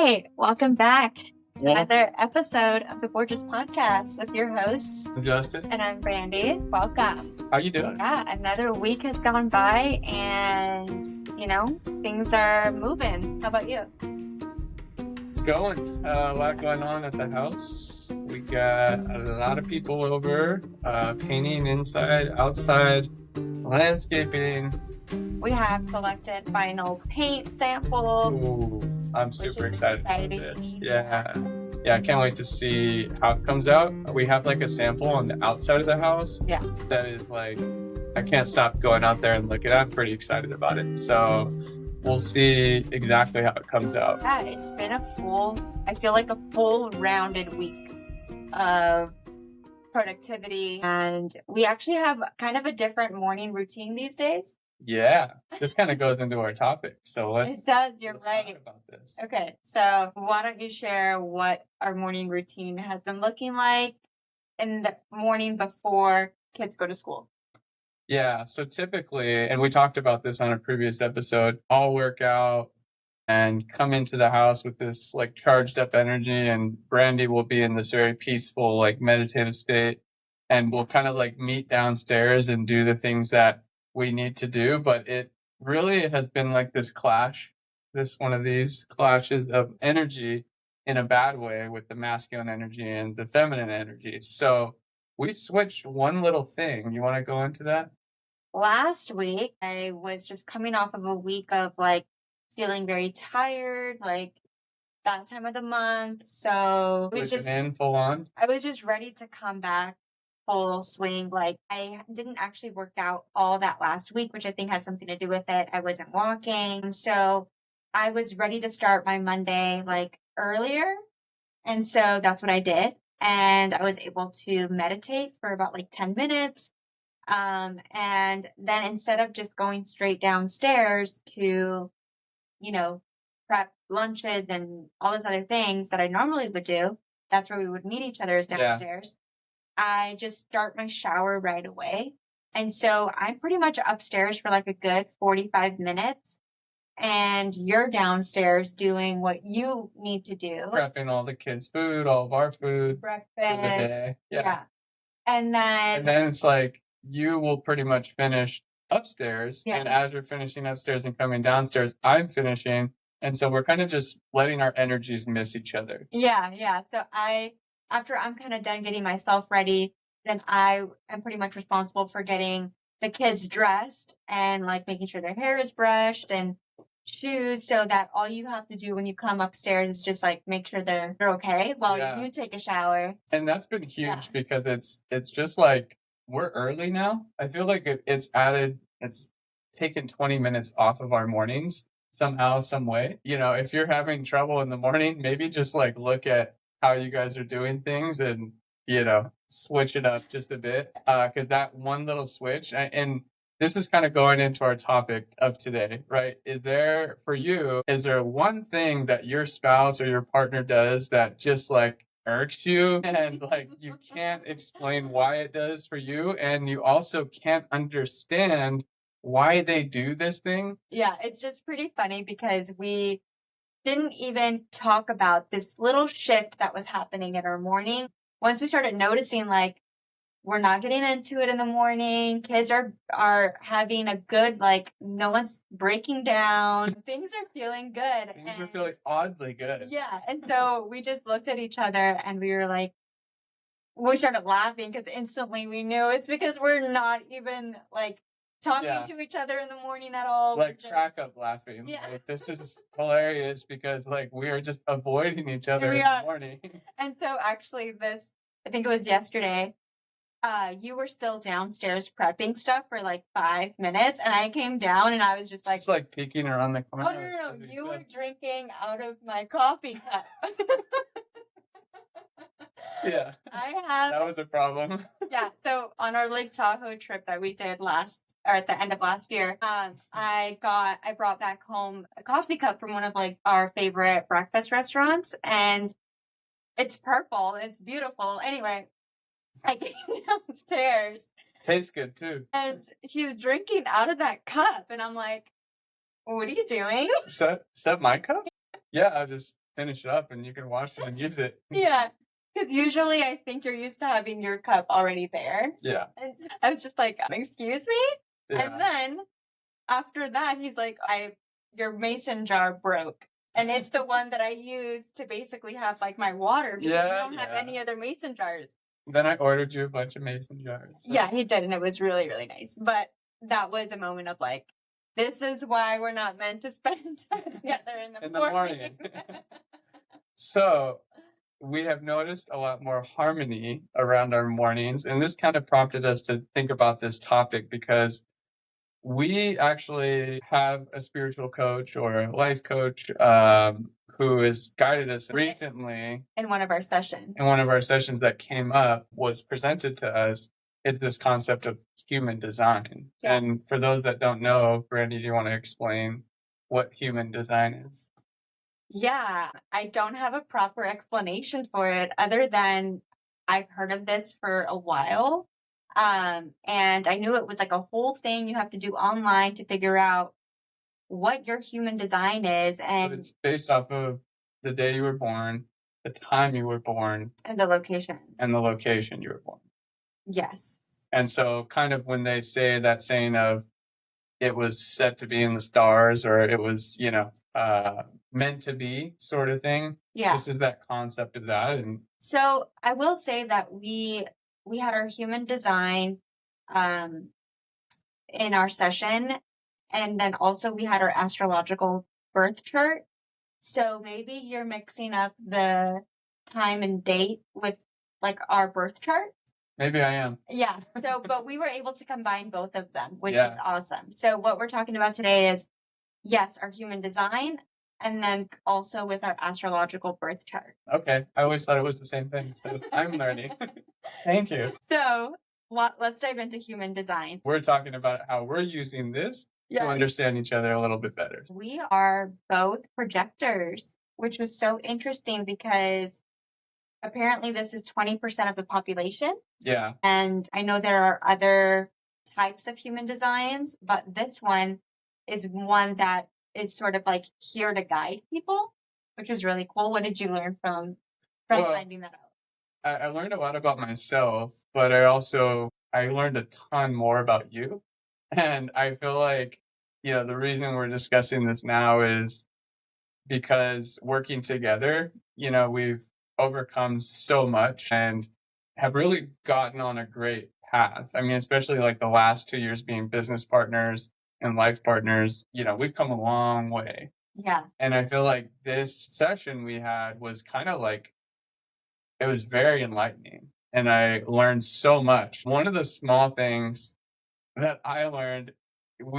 right, welcome back to Well, another episode of the Borges Podcast with your hosts, I'm Justin. and I'm Brandy. Welcome. How you doing? Yeah, another week has gone by, and things are moving. How about you? It's going. A lot going on at the house. We got a lot of people over, painting inside, outside, landscaping. We have selected vinyl paint samples. Ooh, I'm which super is excited exciting. about this. Yeah, I can't wait to see how it comes out. We have like a sample on the outside of the house. Yeah. That is like, I can't stop going out there and looking. I'm pretty excited about it. So we'll see exactly how it comes out. Yeah, it's been a full rounded week of productivity, and we actually have kind of a different morning routine these days. Yeah, this kind of goes into our topic. So let's. It does, you're let's right. talk about this. Okay, so why don't you share what our morning routine has been looking like in the morning before kids go to school? Yeah, so typically, and we talked about this on a previous episode, I'll work out and come into the house with this like charged up energy, and Brandy will be in this very peaceful, like meditative state, and we'll kind of like meet downstairs and do the things that we need to do. But it really has been like this one of these clashes of energy in a bad way with the masculine energy and the feminine energy. So we switched one little thing. You want to go into that? Last week, I was just coming off of a week of like feeling very tired, like that time of the month. So it was Sleeping in full on. I was just ready to come back full swing. Like I didn't actually work out all that last week, which I think has something to do with it. I wasn't walking. So I was ready to start my Monday like earlier. And so that's what I did. And I was able to meditate for about like 10 minutes. And then instead of just going straight downstairs to, prep lunches and all those other things that I normally would do, that's where we would meet each other is downstairs. I just start my shower right away. And so I'm pretty much upstairs for like a good 45 minutes. And you're downstairs doing what you need to do. Prepping all the kids' food, all of our food. Breakfast. For the day. Yeah. And then it's like you will pretty much finish upstairs. Yeah. And as you're finishing upstairs and coming downstairs, I'm finishing. And so we're kind of just letting our energies miss each other. Yeah. So after I'm kind of done getting myself ready, then I am pretty much responsible for getting the kids dressed and like making sure their hair is brushed and shoes, so that all you have to do when you come upstairs is just like make sure they're okay while you take a shower. And that's been huge because it's just like we're early now. I feel like it's taken 20 minutes off of our mornings somehow, some way. If you're having trouble in the morning, maybe just like look at how you guys are doing things and switch it up just a bit, because that one little switch, and this is kind of going into our topic of today, right? Is there one thing that your spouse or your partner does that just like irks you and like you can't explain why it does for you, and you also can't understand why they do this thing? Yeah, it's just pretty funny because we didn't even talk about this little shift that was happening in our morning. Once we started noticing like we're not getting into it in the morning, kids are having a good, like no one's breaking down, things are feeling good. Things are feeling oddly good. Yeah, and so we just looked at each other and we were like, we started laughing because instantly we knew it's because we're not even like talking to each other in the morning at all. Like crack up laughing. Yeah. Like, this is hilarious because like we are just avoiding each other in the morning. And so actually I think it was yesterday, you were still downstairs prepping stuff for like 5 minutes, and I came down and I was just like peeking around the corner. Oh, no. You were drinking out of my coffee cup. Yeah. That was a problem. Yeah. So on our Lake Tahoe trip that we did at the end of last year, I brought back home a coffee cup from one of like our favorite breakfast restaurants, and it's purple. It's beautiful. Anyway, I came downstairs. Tastes good too. And he's drinking out of that cup, and I'm like, "What are you doing?" Is that my cup? Yeah, I just finish it up and you can wash it and use it. Yeah. Because usually I think you're used to having your cup already there. Yeah. And so I was just like, excuse me? Yeah. And then after that, he's like, your mason jar broke. And it's the one that I use to basically have like my water because we don't have any other mason jars. Then I ordered you a bunch of mason jars. So. Yeah, he did. And it was really, really nice. But that was a moment of like, this is why we're not meant to spend time together in the morning. So we have noticed a lot more harmony around our mornings. And this kind of prompted us to think about this topic because we actually have a spiritual coach or a life coach who has guided us recently. In one of our sessions. In one of our sessions that came up was presented to us is this concept of human design. Yeah. And for those that don't know, Brandy, do you want to explain what human design is? Yeah, I don't have a proper explanation for it other than I've heard of this for a while. And I knew it was like a whole thing you have to do online to figure out what your human design is. And so it's based off of the day you were born, the time you were born, and the location. And the location you were born. Yes. And so kind of when they say that saying of it was set to be in the stars or it was, meant to be sort of thing. Yeah. This is that concept of that. And so I will say that we had our human design in our session. And then also we had our astrological birth chart. So maybe you're mixing up the time and date with like our birth chart. Maybe I am. Yeah. So, but we were able to combine both of them, which is awesome. So what we're talking about today is, yes, our human design, and then also with our astrological birth chart. Okay. I always thought it was the same thing. So I'm learning. Thank you. So let's dive into human design. We're talking about how we're using this to understand each other a little bit better. We are both projectors, which was so interesting because apparently this is 20% of the population. Yeah. And I know there are other types of human designs, but this one is one that is sort of like here to guide people, which is really cool. What did you learn from finding that out? I learned a lot about myself, but I learned a ton more about you. And I feel like, the reason we're discussing this now is because working together, we've overcome so much and have really gotten on a great path. I mean, especially like the last 2 years being business partners and life partners, we've come a long way. Yeah. And I feel like this session we had was kind of like, it was very enlightening and I learned so much. One of the small things that I learned,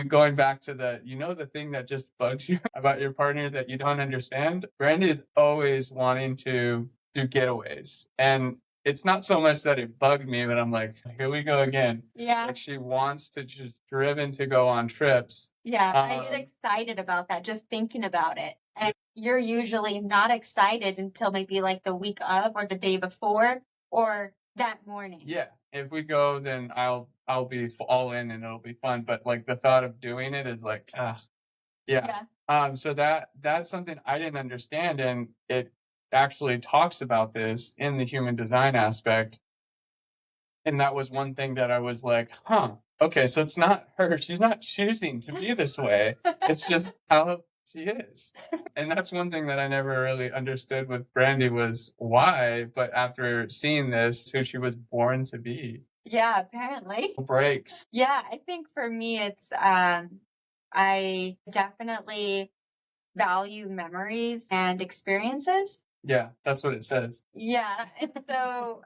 going back to the thing that just bugs you about your partner that you don't understand. Brandy is always wanting to do getaways. And it's not so much that it bugged me, but I'm like, here we go again. Yeah. Like she wants to just driven to go on trips. Yeah, I get excited about that, just thinking about it. And you're usually not excited until maybe like the week of or the day before or that morning. Yeah. If we go, then I'll be all in and it'll be fun. But like the thought of doing it is like, yeah. So that's something I didn't understand. And it actually talks about this in the human design aspect. And that was one thing that I was like, okay, so it's not her. She's not choosing to be this way. It's just how she is. And that's one thing that I never really understood with Brandy was why. But after seeing this, who she was born to be. Yeah, apparently. Breaks. Yeah, I think for me, it's, I definitely value memories and experiences. Yeah, that's what it says. Yeah. And so,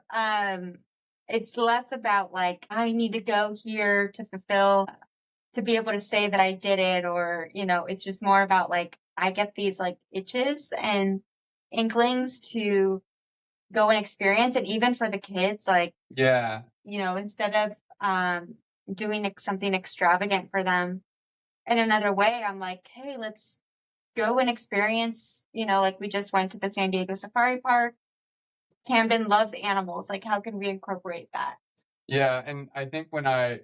it's less about like, I need to go here to be able to say that I did it or, it's just more about like, I get these like itches and inklings to go and experience. And even for the kids, like, instead of, doing something extravagant for them in another way, I'm like, hey, let's go and experience, like we just went to the San Diego Safari Park. Camden loves animals. Like, how can we incorporate that? Yeah, and I think when I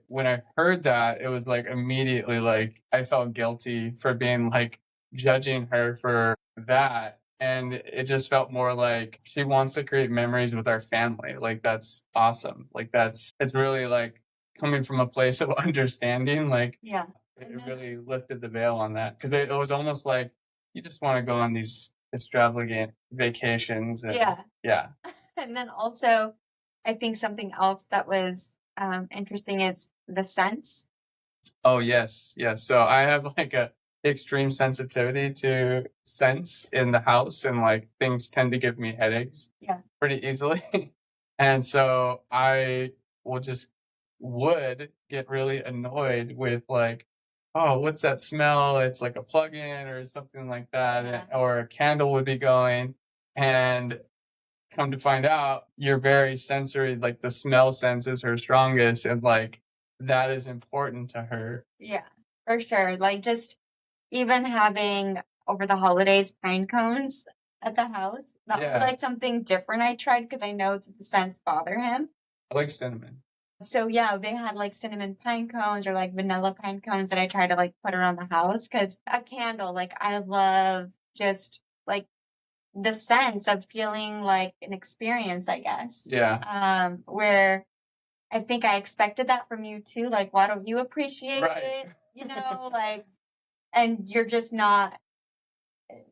heard that, it was like immediately like I felt guilty for being like judging her for that. And it just felt more like she wants to create memories with our family. Like, that's awesome. Like, it's really like coming from a place of understanding. Like, Yeah. it And then, really lifted the veil on that, because it was almost like you just want to go on these extravagant vacations. And yeah. yeah. And then also, I think something else that was interesting is the scents. Oh, yes. Yes. So I have like a extreme sensitivity to scents in the house, and like things tend to give me headaches Yeah. pretty easily. And so I will just would get really annoyed with like, oh, what's that smell? It's like a plug-in or something like that, Yeah. or a candle would be going. And come to find out, you're very sensory, like the smell sense is her strongest, and like that is important to her. Yeah, for sure. Like just even having over the holidays pine cones at the house. That was Yeah, like something different I tried because I know that the scents bother him. I like cinnamon. So yeah, they had like cinnamon pine cones or like vanilla pine cones that I try to like put around the house because a candle, like I love just like the sense of feeling like an experience, I guess. Yeah, Where I think I expected that from you too. Like, why don't you appreciate right. it? Like, and you're just not,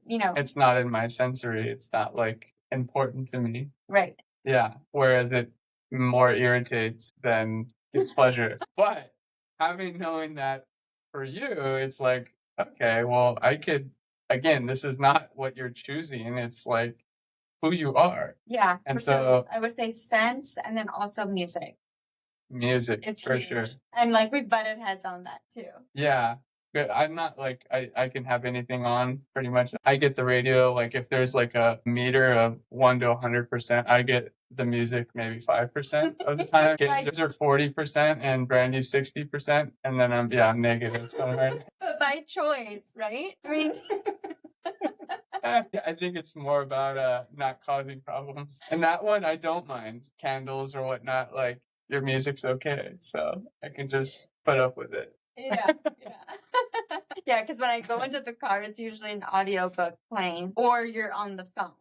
It's not in my sensory. It's not like important to me. right. Yeah. Whereas it more irritates than gives pleasure. But having knowing that for you, it's like, okay, well, I could, again, this is not what you're choosing. It's like who you are. Yeah. And So so I would say sense and then also music music, is for huge. sure. And like we butted heads on that too. Yeah. But I'm not like I can have anything on pretty much. I get the radio, like if there's like a meter of 1 to 100%, I get the music maybe 5% of the time. Kids are 40% and Brandy's 60%, and then I'm negative somewhere. But by choice, right? I mean, I think it's more about not causing problems. And that one I don't mind. Candles or whatnot, like your music's okay. So I can just put up with it. yeah. Yeah, because when I go into the car, it's usually an audiobook playing or you're on the phone.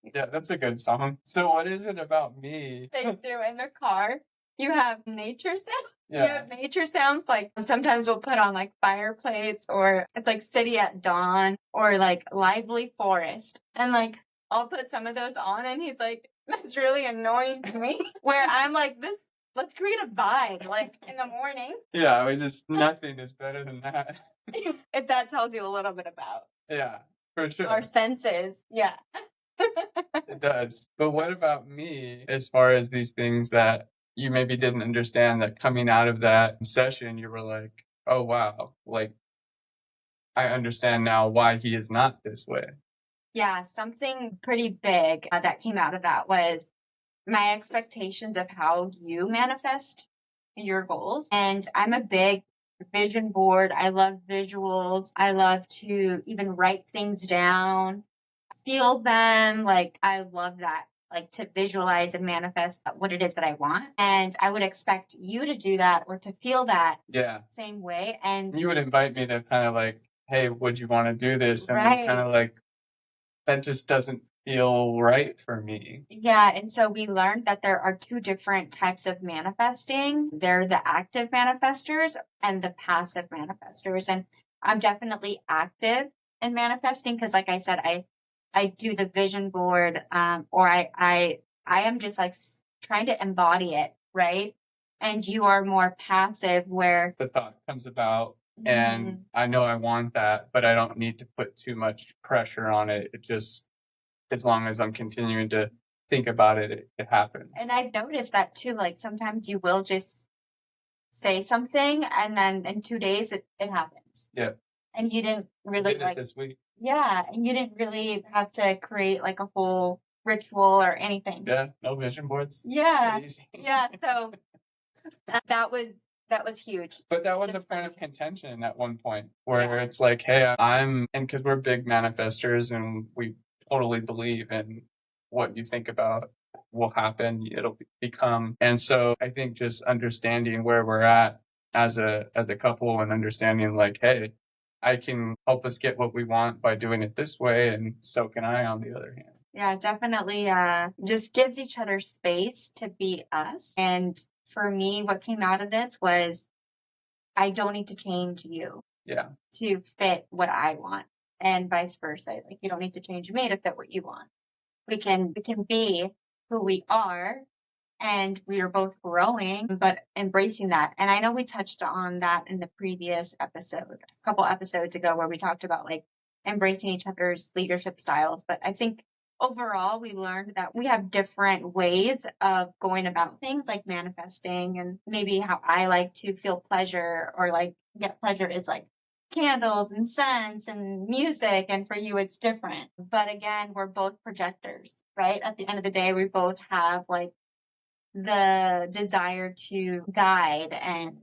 Yeah, that's a good song. So what is it about me? They do in the car. You have nature sounds. You Yeah. have nature sounds. Like sometimes we'll put on like fireplace or it's like city at dawn or like lively forest. And like I'll put some of those on and he's like, that's really annoying to me. Where I'm like, let's create a vibe like in the morning. Yeah, nothing is better than that. If that tells you a little bit about Yeah, for sure. our senses. Yeah. It does. But what about me as far as these things that you maybe didn't understand, that coming out of that session, you were like, oh, wow, like I understand now why he is not this way. Yeah, something pretty big that came out of that was my expectations of how you manifest your goals. And I'm a big vision board. I love visuals. I love to even write things down, feel them. Like, I love that. Like to visualize and manifest what it is that I want. And I would expect you to do that or to feel that Yeah. same way. And You would invite me to kind of like, hey, would you want to do this? And right. kind of like, that just doesn't feel right for me. Yeah, and so we learned that there are two different types of manifesting. They're the active manifestors and the passive manifestors. And I'm definitely active in manifesting because, like I said, I do the vision board, or I am just like trying to embody it, right? And you are more passive, where the thought comes about. And I know I want that, but I don't need to put too much pressure on it. It just, as long as I'm continuing to think about it, it happens. And I've noticed that too. Like sometimes you will just say something and then in 2 days it happens. Yeah. And you didn't really like this week. Yeah. And you didn't really have to create like a whole ritual or anything. Yeah. No vision boards. Yeah. Yeah. So that was huge. But that was a point of contention at one point where it's like, hey, and because we're big manifestors and we totally believe in what you think about will happen, it'll become. And so I think just understanding where we're at as a couple and understanding like, hey, I can help us get what we want by doing it this way, and so can I on the other hand. Yeah, definitely just gives each other space to be us. And for me, what came out of this was I don't need to change you to fit what I want, and vice versa. Like, you don't need to change me to fit what you want. We can be who we are, and we are both growing, but embracing that. And I know we touched on that in the previous episode, a couple episodes ago, where we talked about like embracing each other's leadership styles. But I think overall, we learned that we have different ways of going about things, like manifesting, and maybe how I like to feel pleasure or like get pleasure is like candles and scents and music. And for you, it's different. But again, we're both projectors, right? At the end of the day, we both have like the desire to guide and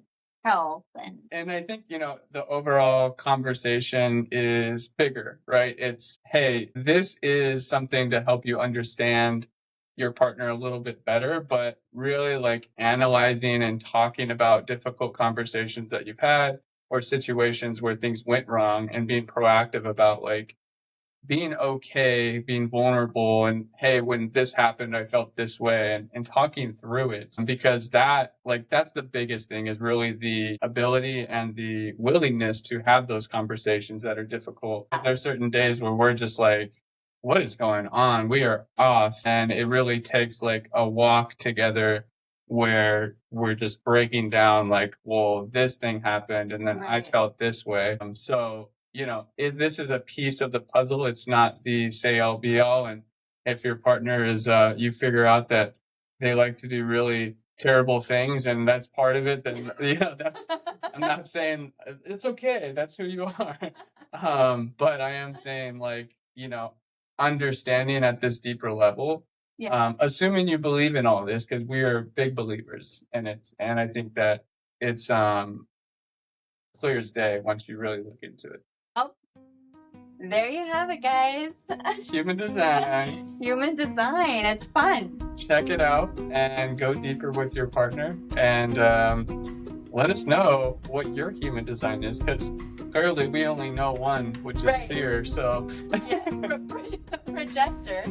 help. And I think, the overall conversation is bigger, right? It's, hey, this is something to help you understand your partner a little bit better, but really like analyzing and talking about difficult conversations that you've had or situations where things went wrong, and being proactive about like being okay, being vulnerable, and hey, when this happened, I felt this way, and talking through it. Because that's the biggest thing, is really the ability and the willingness to have those conversations that are difficult. There are certain days where we're just like, what is going on? We are off. And it really takes like a walk together where we're just breaking down like, well, this thing happened, and then I felt this way. This is a piece of the puzzle. It's not the say all be all. And if your partner is, you figure out that they like to do really terrible things, and that's part of it, then, I'm not saying it's okay. That's who you are. But I am saying like, understanding at this deeper level, assuming you believe in all this, because we are big believers in it. And I think that it's, clear as day once you really look into it. Oh, there you have it, guys. Human design. Human design. It's fun. Check it out and go deeper with your partner, and let us know what your human design is, because clearly we only know one, which is seer. So projector,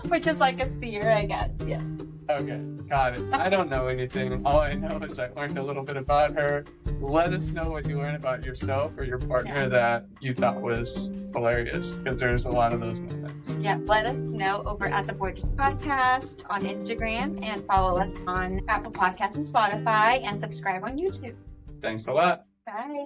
which is like a seer, I guess. Yes. Okay, got it. I don't know anything. All I know is I learned a little bit about her. Let us know what you learned about yourself or your partner that you thought was hilarious, because there's a lot of those moments. Yeah, let us know over at the Borges Podcast on Instagram, and follow us on Apple Podcasts and Spotify, and subscribe on YouTube. Thanks a lot. Bye.